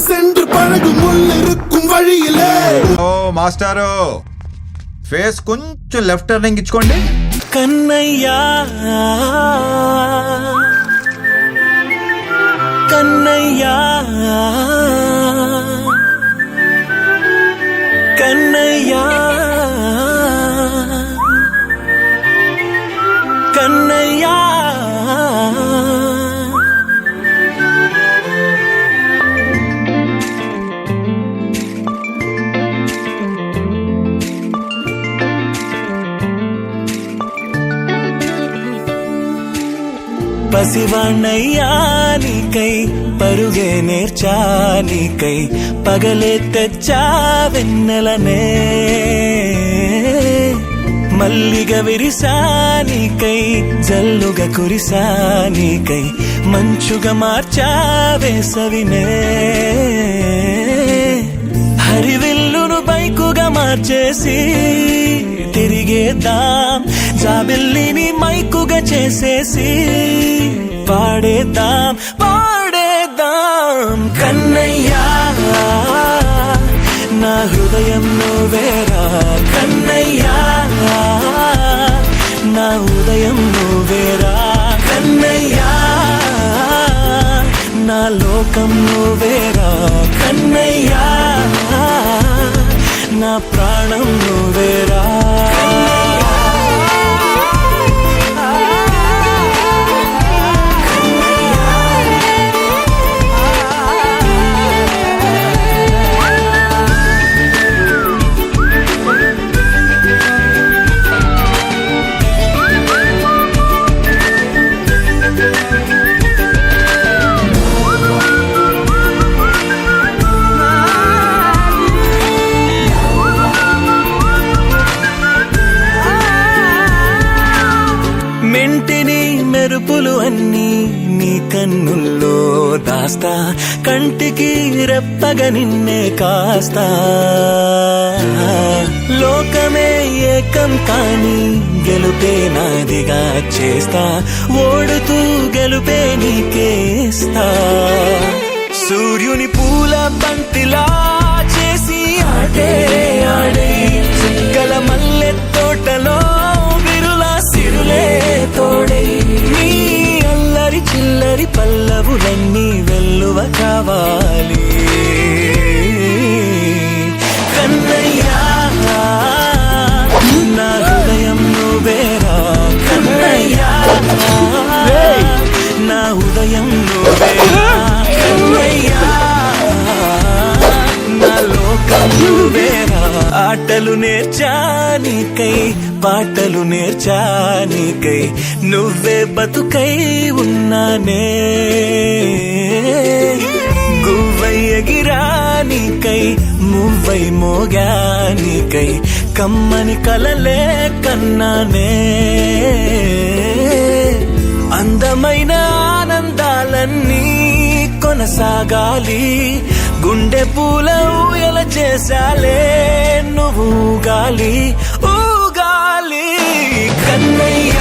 சென்று பழகும் முள் இருக்கும் வழியிலே. ఓ మాస్టారు ఫేస్ కొంచెం లెఫ్ట్ టర్నింగ్ ఇచ్చుకోండి. కన్నయ్యా కన్నయ్యా కన్నయ్యా కన్నయ్యా పసివాణ్ణయ్యా నీకై పరుగే నేర్చా నీకై పగలే తెచ్చా వెన్నెలనే మల్లిగ విరిసా నీకై జల్లుగా కురిసా నీకై మంచుగా మార్చా వేసవినే హరివిల్లును బైకుగా మార్చేసి తిరిగేద్దాం జాబిల్లిని మైకుగా చేసేసి పాడేద్దాం పాడేద్దాం కన్నయ్యా నా హృదయం నువ్వేరా కన్నయ్యా నా ఉదయం నువ్వేరా కన్నయ్యా నా లోకం నువ్వేరా కన్నయ్యా నా ప్రాణం నువ్వేరా. మెంటిని మెరుపులు అన్నీ నీ కన్నుల్లో దాస్తా కంటికి రెప్పగా నిన్నే కాస్తా లోకమే ఏకం కాని గెలుపే నాదిగా చేస్తా ఓడుతూ గెలుపే నీకేస్తా సూర్యుని పూల బంతిలా చేసి ఆడే ఆడే చుక్కల మల్లె తోటలో సిరులే తోడై నీ అల్లరి చిల్లరి పల్లవులన్నీ వెల్లువ కావాలి కన్నయ్యా నా హృదయం నువ్వేరా కన్నయ్యా నా ఉదయం నువ్వేరా కన్నయ్యా నా లోకం నువ్వేరా ఆటలు నేర్చానికై పాటలు నేర్చానికై నువ్వే బతుకై ఉన్నానే గువ్వై ఎగిరానికై మువ్వై మోగానికై కమ్మని కలలే కన్నానే అందమైన ఆనందాలన్నీ కొనసాగాలి గుండె పూల ఊయల చేసాలే నువ్వు ఊగాలి ఊగాలి కన్నయ్య